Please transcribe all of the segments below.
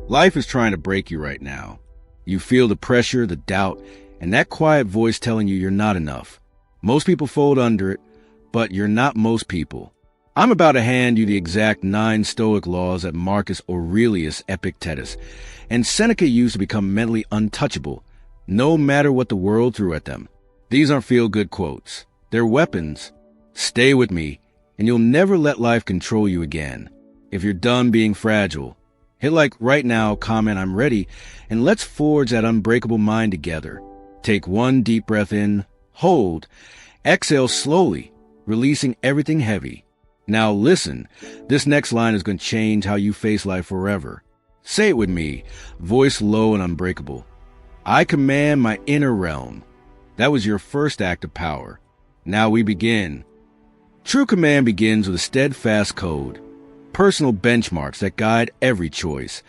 Life is trying to break you right now. You feel the pressure, the doubt, and that quiet voice telling you you're not enough. Most people fold under it, but you're not most people. I'm about to hand you the exact 9 Stoic laws that Marcus Aurelius Epictetus and Seneca used to become mentally untouchable, no matter what the world threw at them. These aren't feel-good quotes. They're weapons. Stay with me, and you'll never let life control you again. If you're done being fragile, hit like right now, comment I'm ready, and let's forge that unbreakable mind together. Take 1 deep breath in, hold, exhale slowly, releasing everything heavy. Now listen, this next line is going to change how you face life forever. Say it with me, voice low and unbreakable. I command my inner realm. That was your first act of power. Now we begin. True command begins with a steadfast code, personal benchmarks that guide every choice,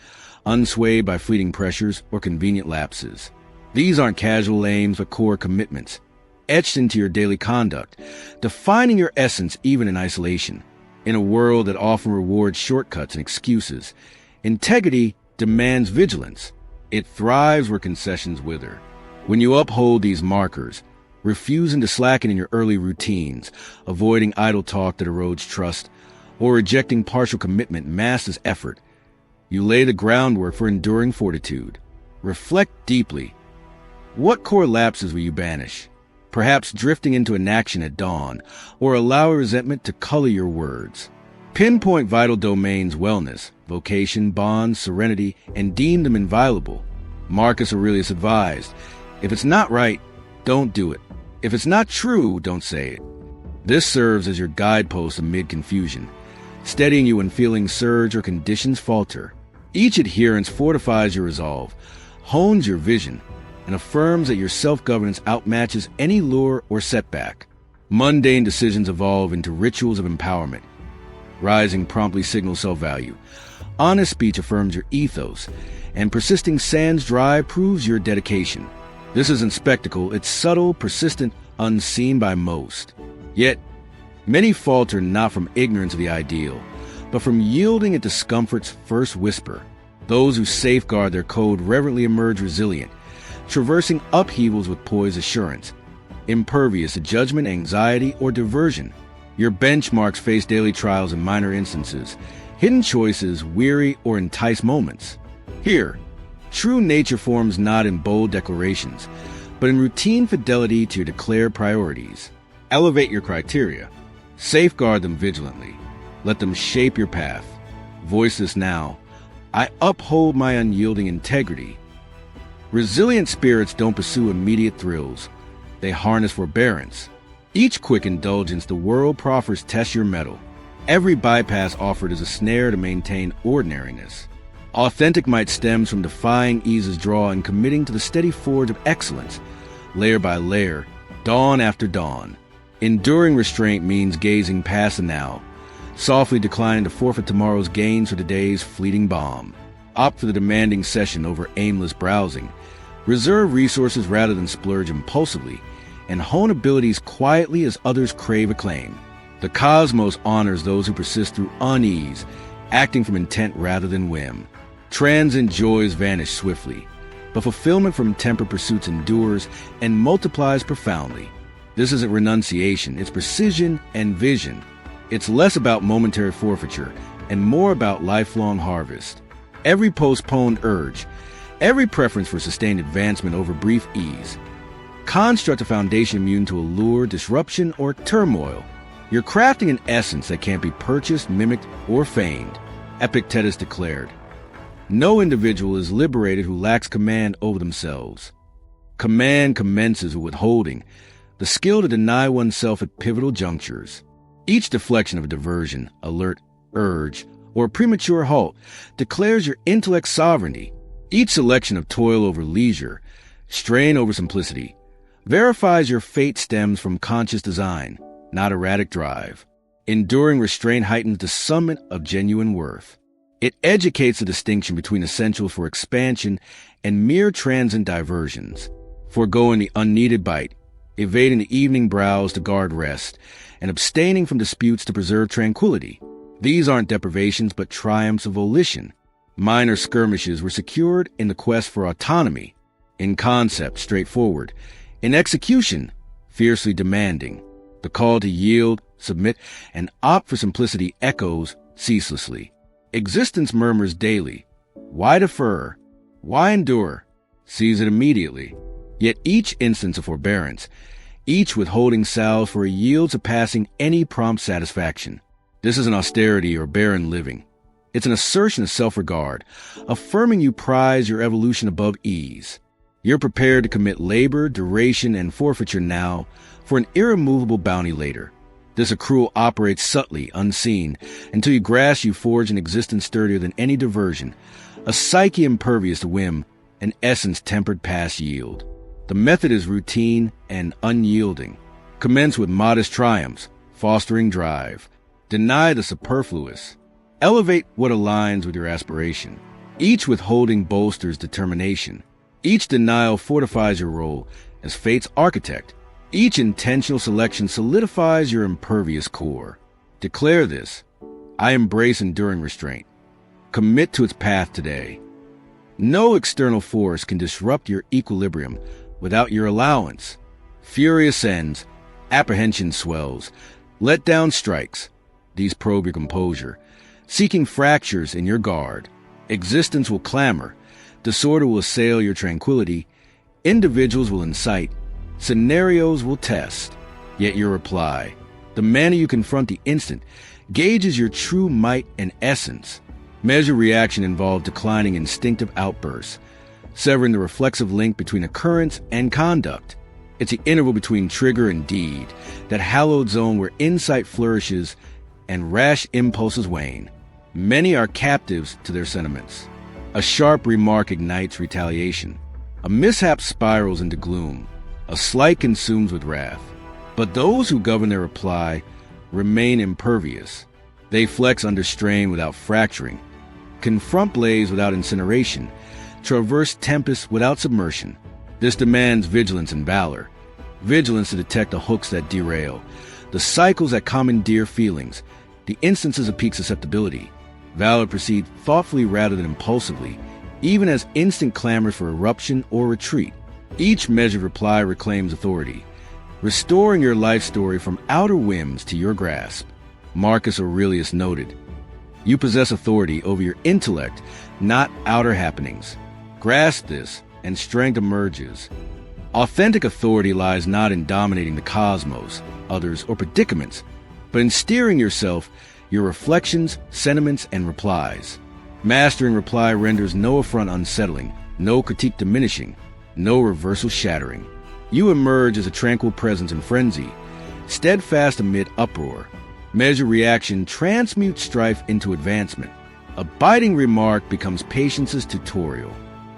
unswayed by fleeting pressures or convenient lapses. These aren't casual aims but core commitments, etched into your daily conduct, defining your essence even in isolation. In a world that often rewards shortcuts and excuses, integrity demands vigilance. It thrives where concessions wither. When you uphold these markers, refusing to slacken in your early routines, avoiding idle talk that erodes trust, or rejecting partial commitment masked as effort, you lay the groundwork for enduring fortitude. Reflect deeply. What core lapses will you banish? Perhaps drifting into inaction at dawn, or allow resentment to color your words. Pinpoint vital domains, wellness, vocation, bonds, serenity, and deem them inviolable. Marcus Aurelius advised, if it's not right, don't do it. If it's not true, don't say it. This serves as your guidepost amid confusion, steadying you when feelings surge or conditions falter. Each adherence fortifies your resolve, hones your vision, and affirms that your self-governance outmatches any lure or setback. Mundane decisions evolve into rituals of empowerment. Rising promptly signals self-value. Honest speech affirms your ethos, and persisting sans drive proves your dedication. This isn't spectacle, it's subtle, persistent, unseen by most. Yet, many falter not from ignorance of the ideal, but from yielding at discomfort's first whisper. Those who safeguard their code reverently emerge resilient, traversing upheavals with poised assurance, impervious to judgment, anxiety, or diversion. Your benchmarks face daily trials and minor instances, hidden choices, weary or enticed moments. Here, true nature forms not in bold declarations, but in routine fidelity to your declared priorities. Elevate your criteria. Safeguard them vigilantly. Let them shape your path. Voice this now. I uphold my unyielding integrity. Resilient spirits don't pursue immediate thrills. They harness forbearance. Each quick indulgence the world proffers tests your mettle. Every bypass offered is a snare to maintain ordinariness. Authentic might stems from defying ease's draw and committing to the steady forge of excellence, layer by layer, dawn after dawn. Enduring restraint means gazing past the now, softly declining to forfeit tomorrow's gains for today's fleeting bomb. Opt for the demanding session over aimless browsing. Reserve resources rather than splurge impulsively, and hone abilities quietly as others crave acclaim. The cosmos honors those who persist through unease, acting from intent rather than whim. Transient joys vanish swiftly, but fulfillment from tempered pursuits endures and multiplies profoundly. This isn't renunciation, it's precision and vision. It's less about momentary forfeiture and more about lifelong harvest. Every postponed urge, every preference for sustained advancement over brief ease, construct a foundation immune to allure, disruption, or turmoil. You're crafting an essence that can't be purchased, mimicked, or feigned. Epictetus declared, no individual is liberated who lacks command over themselves. Command commences with withholding, the skill to deny oneself at pivotal junctures. Each deflection of a diversion, alert, urge, or premature halt declares your intellect's sovereignty. Each selection of toil over leisure, strain over simplicity, verifies your fate stems from conscious design, not erratic drive. Enduring restraint heightens the summit of genuine worth. It educates the distinction between essentials for expansion and mere transient diversions, foregoing the unneeded bite, evading the evening browse to guard rest, and abstaining from disputes to preserve tranquility. These aren't deprivations but triumphs of volition. Minor skirmishes were secured in the quest for autonomy, in concept, straightforward, in execution, fiercely demanding. The call to yield, submit, and opt for simplicity echoes ceaselessly. Existence murmurs daily. Why defer? Why endure? Seize it immediately. Yet each instance of forbearance, each withholding salve for a yield surpassing any prompt satisfaction. This isn't austerity or barren living. It's an assertion of self-regard, affirming you prize your evolution above ease. You're prepared to commit labor, duration, and forfeiture now for an irremovable bounty later. This accrual operates subtly, unseen, until you grasp you forge an existence sturdier than any diversion, a psyche impervious to whim, an essence tempered past yield. The method is routine and unyielding. Commence with modest triumphs, fostering drive. Deny the superfluous. Elevate what aligns with your aspiration. Each withholding bolsters determination. Each denial fortifies your role as fate's architect. Each intentional selection solidifies your impervious core. Declare this: I embrace enduring restraint. Commit to its path today. No external force can disrupt your equilibrium without your allowance. Fury ascends, apprehension swells, letdown strikes. These probe your composure, seeking fractures in your guard. Existence will clamor, disorder will assail your tranquility, individuals will incite, scenarios will test. Yet your reply, the manner you confront the instant, gauges your true might and essence. Measured reaction involves declining instinctive outbursts, severing the reflexive link between occurrence and conduct. It's the interval between trigger and deed, that hallowed zone where insight flourishes and rash impulses wane. Many are captives to their sentiments. A sharp remark ignites retaliation. A mishap spirals into gloom. A slight consumes with wrath. But those who govern their reply remain impervious. They flex under strain without fracturing, confront blaze without incineration, traverse tempests without submersion. This demands vigilance and valor. Vigilance to detect the hooks that derail, the cycles that commandeer feelings, the instances of peak susceptibility. Valor proceeds thoughtfully rather than impulsively, even as instinct clamors for eruption or retreat. Each measured reply reclaims authority, restoring your life story from outer whims to your grasp. Marcus Aurelius noted, "You possess authority over your intellect, not outer happenings." Grasp this, and strength emerges. Authentic authority lies not in dominating the cosmos, others, or predicaments, but in steering yourself, your reflections, sentiments, and replies. Mastering reply renders no affront unsettling, no critique diminishing, no reversal shattering. You emerge as a tranquil presence in frenzy, steadfast amid uproar. Measured reaction transmutes strife into advancement. A biting remark becomes patience's tutorial.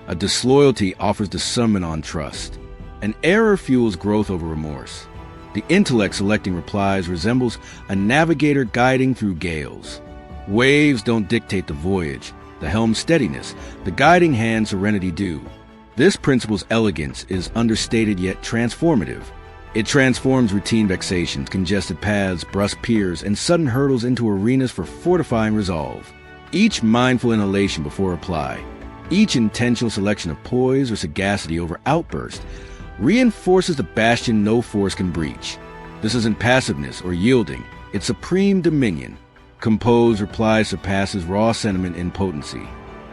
A disloyalty offers discernment on trust. An error fuels growth over remorse. The intellect selecting replies resembles a navigator guiding through gales. Waves don't dictate the voyage, the helm's steadiness, the guiding hand serenity do. This principle's elegance is understated yet transformative. It transforms routine vexations, congested paths, brusque piers, and sudden hurdles into arenas for fortifying resolve. Each mindful inhalation before reply, each intentional selection of poise or sagacity over outburst, reinforces the bastion no force can breach. This isn't passiveness or yielding, it's supreme dominion. Composed reply surpasses raw sentiment in potency.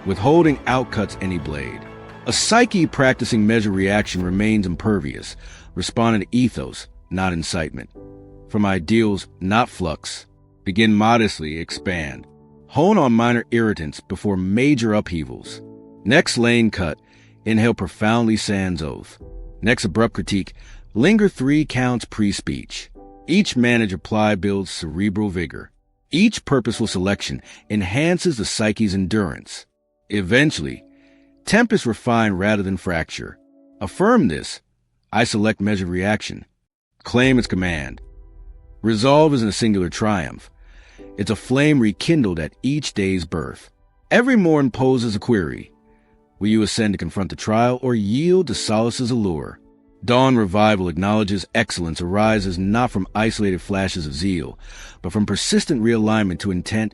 Withholding outcuts any blade. A psyche practicing measured reaction remains impervious, responding to ethos, not incitement. From ideals, not flux. Begin modestly, expand. Hone on minor irritants before major upheavals. Next lane cut, inhale profoundly sans oath. Next abrupt critique, linger 3 counts pre-speech. Each managed reply builds cerebral vigor. Each purposeful selection enhances the psyche's endurance. Eventually, tempest refine rather than fracture. Affirm this. I select measured reaction. Claim its command. Resolve isn't a singular triumph. It's a flame rekindled at each day's birth. Every morn poses a query. Will you ascend to confront the trial or yield to solace's allure? Dawn revival acknowledges excellence arises not from isolated flashes of zeal, but from persistent realignment to intent,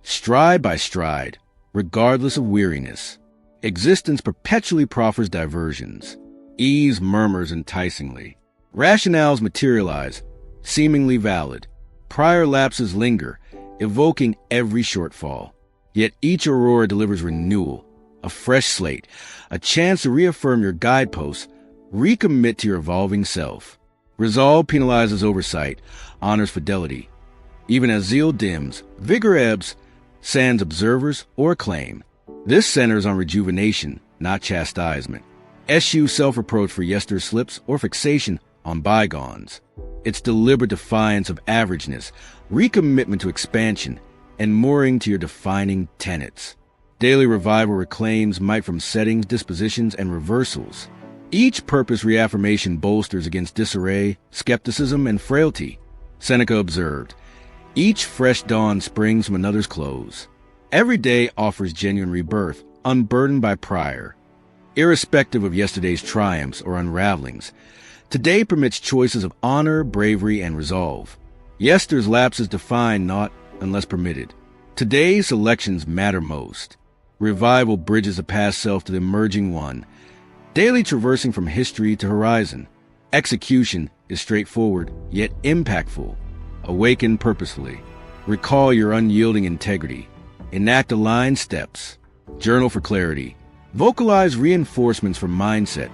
stride by stride. regardless of weariness. Existence perpetually proffers diversions. Ease murmurs enticingly. Rationales materialize, seemingly valid. Prior lapses linger, evoking every shortfall. Yet each aurora delivers renewal, a fresh slate, a chance to reaffirm your guideposts, recommit to your evolving self. Resolve penalizes oversight, honors fidelity. Even as zeal dims, vigor ebbs, sans observers or acclaim. This centers on rejuvenation, not chastisement. Eschew self-reproach for yester's slips or fixation on bygones. It's deliberate defiance of averageness, recommitment to expansion, and mooring to your defining tenets. Daily revival reclaims might from settings, dispositions, and reversals. Each purpose reaffirmation bolsters against disarray, skepticism, and frailty. Seneca observed, each fresh dawn springs from another's close. Every day offers genuine rebirth, unburdened by prior. Irrespective of yesterday's triumphs or unravelings, today permits choices of honor, bravery, and resolve. Yesterday's lapses define naught unless permitted. Today's selections matter most. Revival bridges the past self to the emerging one, daily traversing from history to horizon. Execution is straightforward, yet impactful. Awaken purposefully. Recall your unyielding integrity. Enact aligned steps. Journal for clarity. Vocalize reinforcements for mindset.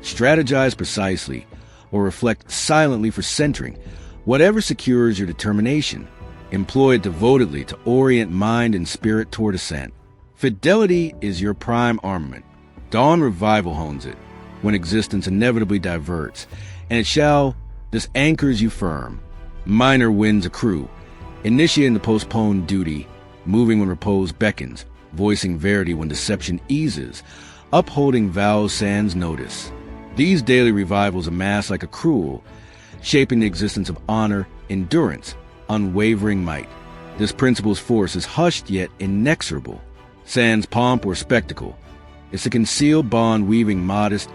Strategize precisely, or reflect silently for centering, whatever secures your determination. Employ it devotedly to orient mind and spirit toward ascent. Fidelity is your prime armament. Dawn revival hones it, when existence inevitably diverts, and this anchors you firm. Minor winds accrue, initiating the postponed duty, moving when repose beckons, voicing verity when deception eases, upholding vows sans notice. These daily revivals amass like accrual, shaping the existence of honor, endurance, unwavering might. This principle's force is hushed yet inexorable. Sans pomp or spectacle, it's a concealed bond weaving modest,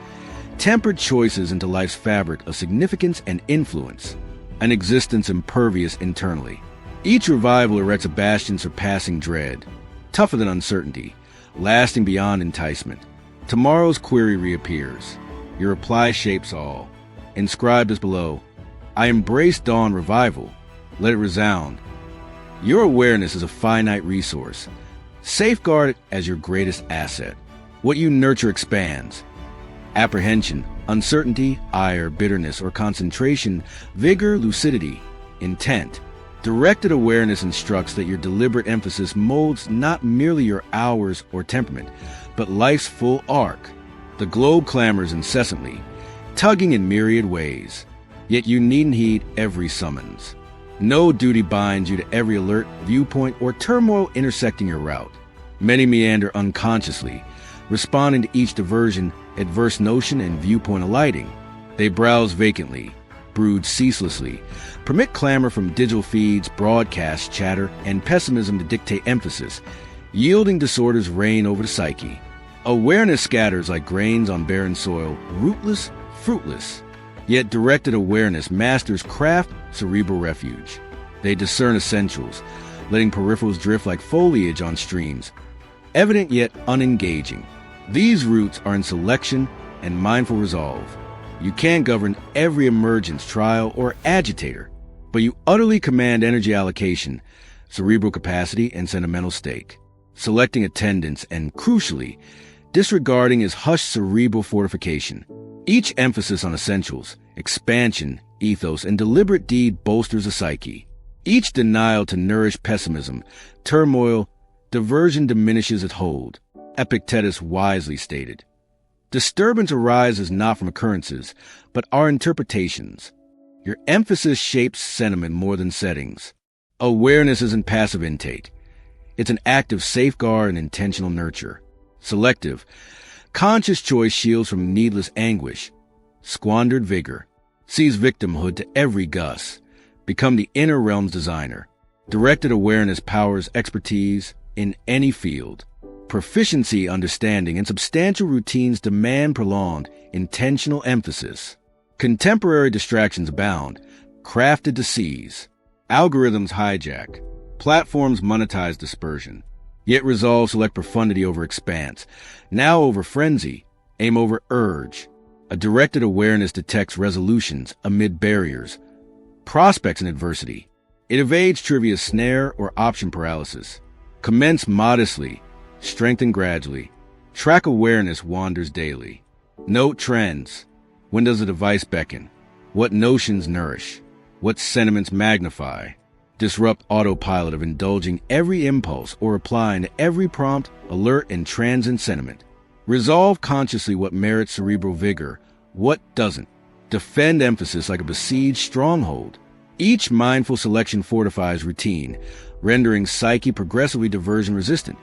tempered choices into life's fabric of significance and influence, an existence impervious internally. Each revival erects a bastion surpassing dread, tougher than uncertainty, lasting beyond enticement. Tomorrow's query reappears. Your reply shapes all. Inscribed as below, I embrace dawn revival. Let it resound. Your awareness is a finite resource. Safeguard it as your greatest asset. What you nurture expands. Apprehension, uncertainty, ire, bitterness, or concentration, vigor, lucidity, intent. Directed awareness instructs that your deliberate emphasis molds not merely your hours or temperament, but life's full arc. The globe clamors incessantly, tugging in myriad ways. Yet you needn't heed every summons. No duty binds you to every alert, viewpoint, or turmoil intersecting your route. Many meander unconsciously, responding to each diversion, adverse notion, and viewpoint alighting. They browse vacantly, brood ceaselessly, permit clamor from digital feeds, broadcast chatter, and pessimism to dictate emphasis, yielding disorders reign over the psyche. Awareness scatters like grains on barren soil, rootless, fruitless. Yet directed awareness masters craft, cerebral refuge. They discern essentials, letting peripherals drift like foliage on streams, evident yet unengaging. These roots are in selection and mindful resolve. You can't govern every emergence, trial, or agitator, but you utterly command energy allocation, cerebral capacity, and sentimental stake, selecting attendance and, crucially, disregarding is hushed cerebral fortification. Each emphasis on essentials, expansion, ethos, and deliberate deed bolsters the psyche. Each denial to nourish pessimism, turmoil, diversion diminishes its hold. Epictetus wisely stated, disturbance arises not from occurrences, but our interpretations. Your emphasis shapes sentiment more than settings. Awareness isn't passive intake. It's an active safeguard and intentional nurture. Selective, conscious choice shields from needless anguish. Squandered vigor sees victimhood to every gust. Become the inner realm's designer. Directed awareness powers expertise in any field. Proficiency, understanding, and substantial routines demand prolonged, intentional emphasis. Contemporary distractions abound, crafted to seize. Algorithms hijack. Platforms monetize dispersion. Yet resolve select profundity over expanse. Now over frenzy, aim over urge. A directed awareness detects resolutions amid barriers, prospects in adversity. It evades trivia's snare or option paralysis. Commence modestly, strengthen gradually. Track awareness wanders daily. Note trends. When does a device beckon? What notions nourish? What sentiments magnify? Disrupt autopilot of indulging every impulse or replying to every prompt, alert and transient sentiment. Resolve consciously what merits cerebral vigor, what doesn't. Defend emphasis like a besieged stronghold. Each mindful selection fortifies routine, rendering psyche progressively diversion-resistant,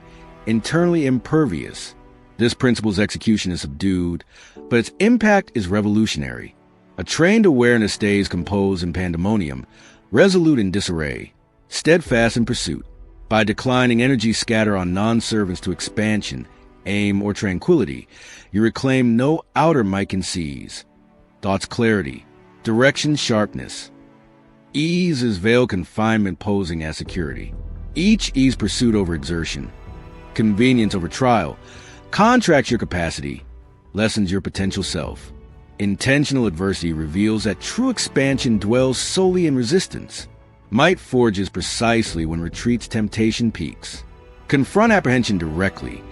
internally impervious. This principle's execution is subdued, but its impact is revolutionary. A trained awareness stays composed in pandemonium, resolute in disarray, steadfast in pursuit. By declining energy scatter on non-servants to expansion, aim, or tranquility, you reclaim no outer might can seize. Thought's clarity, direction sharpness. Ease is veiled confinement posing as security. Each ease pursuit over exertion. Convenience over trial. Contracts your capacity, lessens your potential self. Intentional adversity reveals that true expansion dwells solely in resistance. Might forges precisely when retreat's temptation peaks. Confront apprehension directly.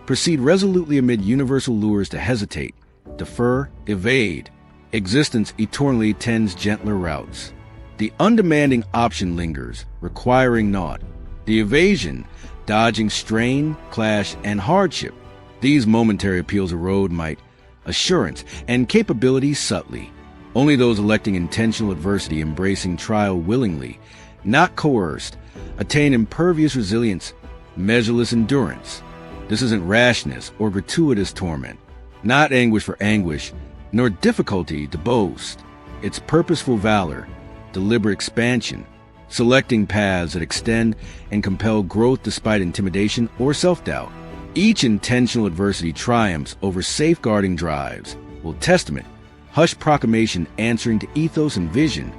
Proceed resolutely amid universal lures to hesitate, defer, evade. Existence eternally tends gentler routes. The undemanding option lingers, requiring naught. The evasion, dodging strain, clash, and hardship. These momentary appeals erode might, assurance, and capability subtly. Only those electing intentional adversity, embracing trial willingly, not coerced, attain impervious resilience, measureless endurance. This isn't rashness or gratuitous torment, not anguish for anguish, nor difficulty to boast. It's purposeful valor, deliberate expansion, selecting paths that extend and compel growth despite intimidation or self-doubt. Each intentional adversity triumphs over safeguarding drives, will testament, hushed proclamation answering to ethos and vision,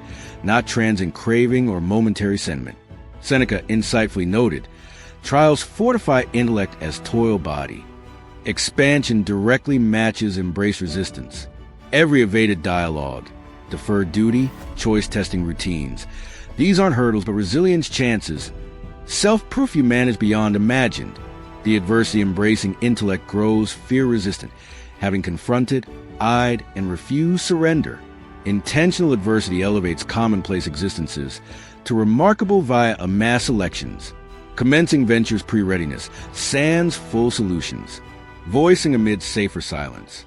not transient craving or momentary sentiment. Seneca insightfully noted, trials fortify intellect as toil body. Expansion directly matches embrace resistance. Every evaded dialogue, deferred duty, choice testing routines. These aren't hurdles but resilience chances. Self-proof you manage beyond imagined. The adversity embracing intellect grows fear-resistant, having confronted, eyed, and refused surrender. Intentional adversity elevates commonplace existences to remarkable via amass selections. Commencing ventures pre-readiness, sans full solutions. Voicing amid safer silence.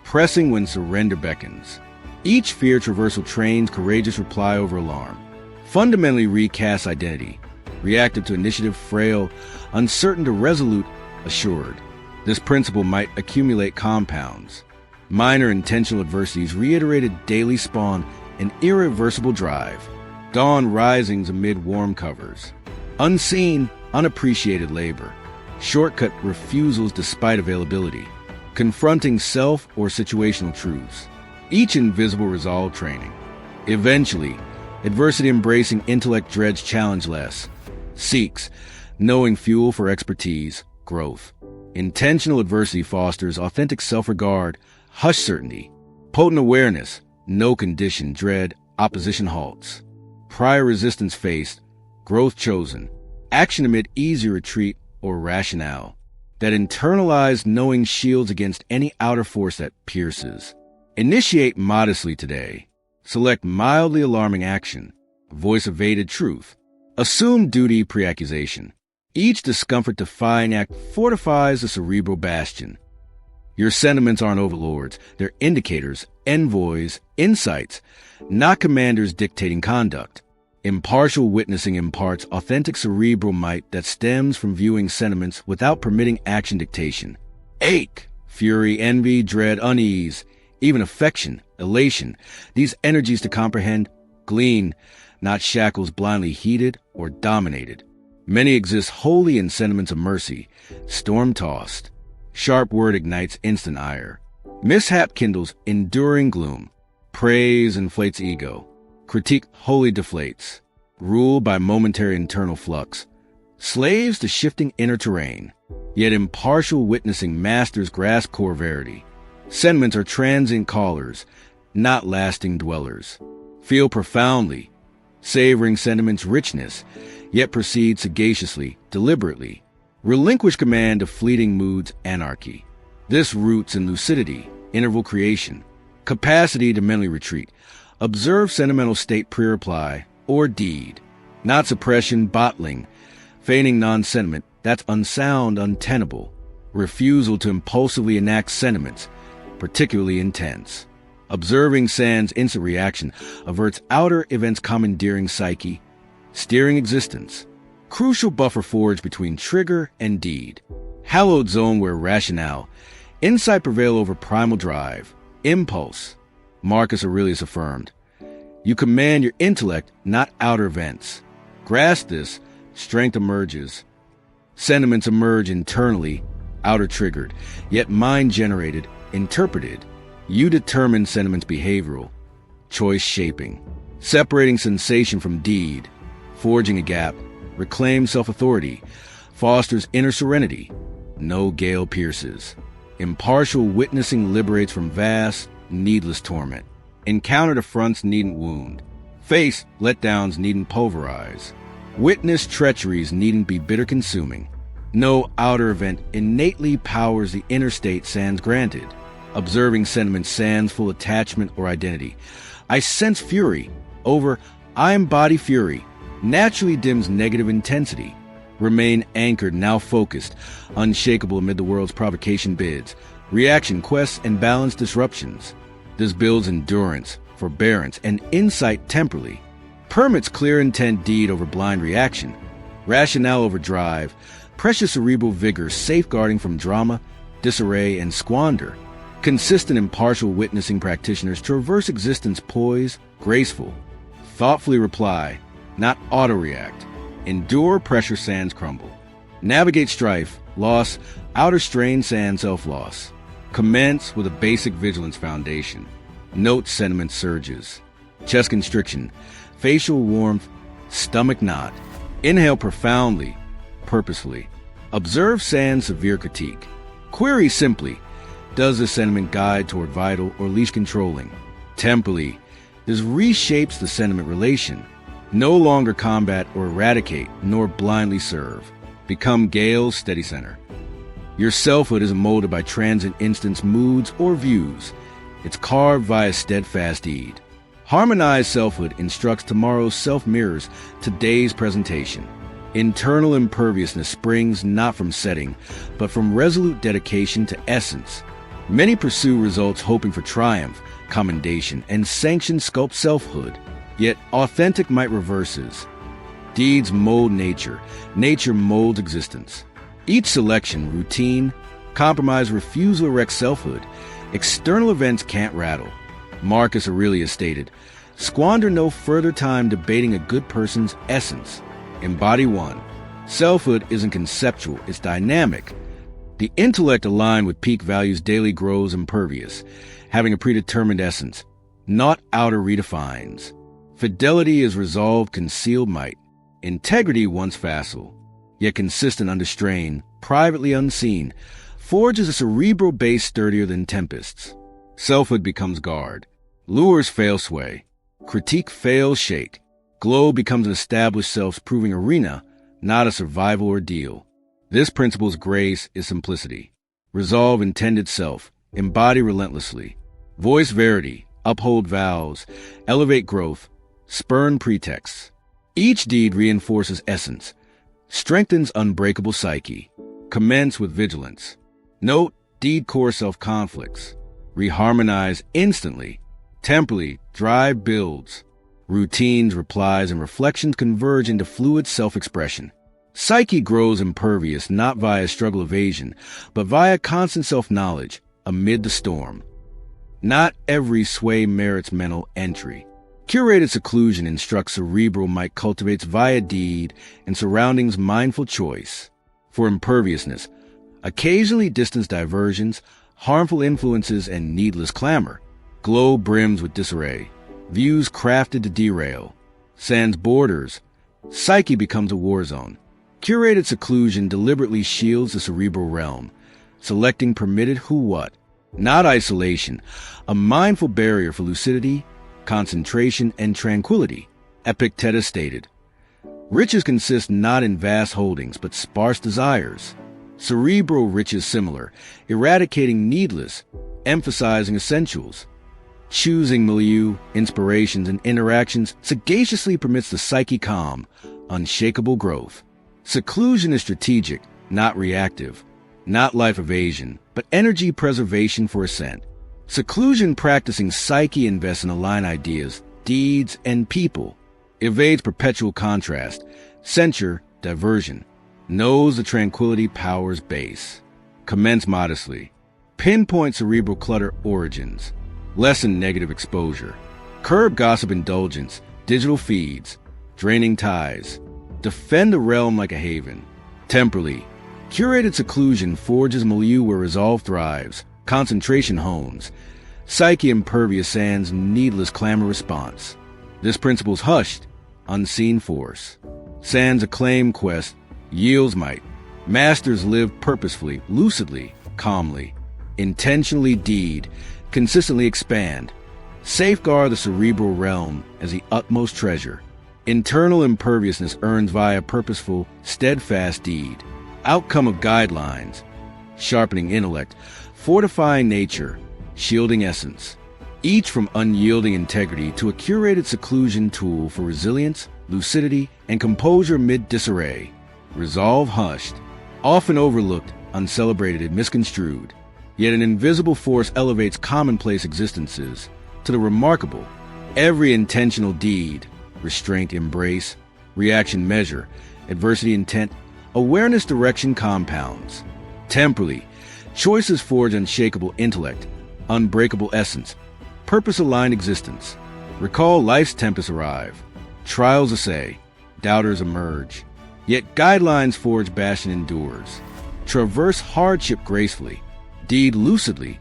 Pressing when surrender beckons. Each fear traversal trains courageous reply over alarm. Fundamentally recasts identity. Reactive to initiative, frail, uncertain to resolute, assured. This principle might accumulate compounds. Minor intentional adversities reiterated daily spawn an irreversible drive. Dawn risings amid warm covers. Unseen, unappreciated labor. Shortcut refusals despite availability. Confronting self or situational truths. Each invisible resolve training. Eventually, adversity embracing intellect dreads challenge less. Seeks, knowing fuel for expertise, growth. Intentional adversity fosters authentic self-regard, hushed certainty. Potent awareness, no condition dread, opposition halts. Prior resistance faced, growth chosen. Action amid easy retreat or rationale. That internalized knowing shields against any outer force that pierces. Initiate modestly today. Select mildly alarming action. Voice evaded truth. Assume duty pre-accusation. Each discomfort-defying act fortifies the cerebral bastion. Your sentiments aren't overlords. They're indicators, envoys, insights, not commanders dictating conduct. Impartial witnessing imparts authentic cerebral might that stems from viewing sentiments without permitting action dictation. Ache, fury, envy, dread, unease, even affection, elation, these energies to comprehend, glean, not shackles blindly heated or dominated. Many exist wholly in sentiments of mercy, storm-tossed. Sharp word ignites instant ire. Mishap kindles enduring gloom. Praise inflates ego. Critique wholly deflates. Ruled by momentary internal flux. slaves to shifting inner terrain. Yet impartial witnessing masters grasp core verity. Sentiments are transient callers, not lasting dwellers. Feel profoundly, savoring sentiment's richness, yet proceed sagaciously, deliberately. Relinquish command of fleeting moods, anarchy. This roots in lucidity, interval creation, capacity to mentally retreat. Observe sentimental state pre-reply or deed, not suppression, bottling, feigning non-sentiment. That's unsound, untenable. Refusal to impulsively enact sentiments, particularly intense. Observing sans instant reaction averts outer events commandeering psyche, steering existence. Crucial buffer forged between trigger and deed. Hallowed zone where rationale, insight prevail over primal drive, impulse. Marcus Aurelius affirmed, "You command your intellect, not outer events." Grasp this, strength emerges. Sentiments emerge internally, outer triggered, yet mind-generated, interpreted. You determine sentiments behavioral, choice shaping, separating sensation from deed, forging a gap, reclaim self-authority, fosters inner serenity. No gale pierces. Impartial witnessing liberates from vast, needless torment. Encountered affronts needn't wound. Face letdowns needn't pulverize. Witness treacheries needn't be bitter consuming. No outer event innately powers the inner state sans granted. Observing sentiment sans full attachment or identity. I sense fury over I embody fury naturally dims negative intensity. Remain anchored, now focused, unshakable amid the world's provocation bids, reaction quests, and balanced disruptions. This builds endurance, forbearance, and insight temporally. Permits clear intent deed over blind reaction, rationale over drive, precious cerebral vigor safeguarding from drama, disarray, and squander. Consistent impartial witnessing practitioners traverse existence poised, graceful. Thoughtfully reply, not auto-react. Endure pressure sans crumble. Navigate strife, loss, outer strain sans self-loss. Commence with a basic vigilance foundation. Note sentiment surges. Chest constriction, facial warmth, stomach knot. Inhale profoundly, purposefully. Observe sans severe critique. Query simply, does the sentiment guide toward vital or leash controlling? Temporally, this reshapes the sentiment relation. No longer combat or eradicate, nor blindly serve. Become Gale's steady center. Your selfhood isn't molded by transient instants, moods, or views. It's carved via steadfast deed. Harmonized selfhood instructs tomorrow's self-mirrors today's presentation. Internal imperviousness springs not from setting, but from resolute dedication to essence. Many pursue results hoping for triumph, commendation, and sanction sculpt selfhood. Yet authentic might reverses. Deeds mold nature. Nature molds existence. Each selection, routine, compromise, refusal erect selfhood. External events can't rattle. Marcus Aurelius stated, "Squander no further time debating a good person's essence. Embody one." Selfhood isn't conceptual, it's dynamic. The intellect aligned with peak values daily grows impervious, having a predetermined essence. Not outer redefines. Fidelity is resolved, concealed might. Integrity once facile, yet consistent under strain, privately unseen, forges a cerebral base sturdier than tempests. Selfhood becomes guard. Lures fail sway. Critique fails shake. Glow becomes an established self-proving arena, not a survival ordeal. This principle's grace is simplicity. Resolve intended self. Embody relentlessly. Voice verity. Uphold vows. Elevate growth. Spurn pretexts. Each deed reinforces essence, strengthens unbreakable psyche. Commence with vigilance. Note deed core self-conflicts. Reharmonize instantly. Temporally, drive builds. Routines, replies, and reflections converge into fluid self-expression. Psyche grows impervious not via struggle evasion, but via constant self-knowledge amid the storm. Not every sway merits mental entry. Curated seclusion instructs cerebral might cultivates via deed and surroundings mindful choice. For imperviousness, occasionally distance diversions, harmful influences, and needless clamor. Glow brims with disarray, views crafted to derail. Sans borders, psyche becomes a war zone. Curated seclusion deliberately shields the cerebral realm, selecting permitted who what, not isolation, a mindful barrier for lucidity, concentration, and tranquility. Epictetus stated, "Riches consist not in vast holdings, but sparse desires. Cerebral riches similar, eradicating needless, emphasizing essentials. Choosing milieu, inspirations, and interactions sagaciously permits the psyche calm, unshakable growth. Seclusion is strategic, not reactive, not life evasion, but energy preservation for ascent. Seclusion practicing psyche invests in aligned ideas, deeds, and people, evades perpetual contrast, censure, diversion, knows the tranquility power's base. Commence modestly. Pinpoint cerebral clutter origins. Lessen negative exposure. Curb gossip indulgence, digital feeds, draining ties. Defend the realm like a haven. Temporally. Curated seclusion forges milieu where resolve thrives, concentration hones. Psyche impervious sans needless clamor response. This principle's hushed, unseen force. Sans acclaim quest, yields might. Masters live purposefully, lucidly, calmly. Intentionally deed, consistently expand. Safeguard the cerebral realm as the utmost treasure. Internal imperviousness earns via purposeful, steadfast deed. Outcome of guidelines, sharpening intellect, fortifying nature, shielding essence. Each from unyielding integrity to a curated seclusion tool for resilience, lucidity, and composure mid disarray. Resolve hushed, often overlooked, uncelebrated, and misconstrued. Yet an invisible force elevates commonplace existences to the remarkable. Every intentional deed, restraint embrace, reaction measure, adversity intent, awareness direction compounds. Temporally, choices forge unshakable intellect, unbreakable essence, purpose-aligned existence. Recall life's tempests arrive, trials essay, doubters emerge. Yet guidelines forge bastion endures. Traverse hardship gracefully, deed lucidly,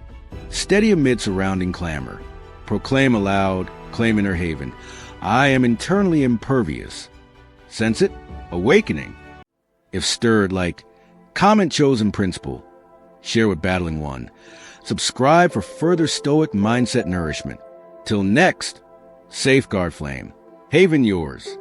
steady amid surrounding clamor. Proclaim aloud, claim inner haven. I am internally impervious. Sense it? Awakening. If stirred, like, comment chosen principle. Share with Battling One. Subscribe for further Stoic mindset nourishment. Till next, safeguard flame. Haven yours.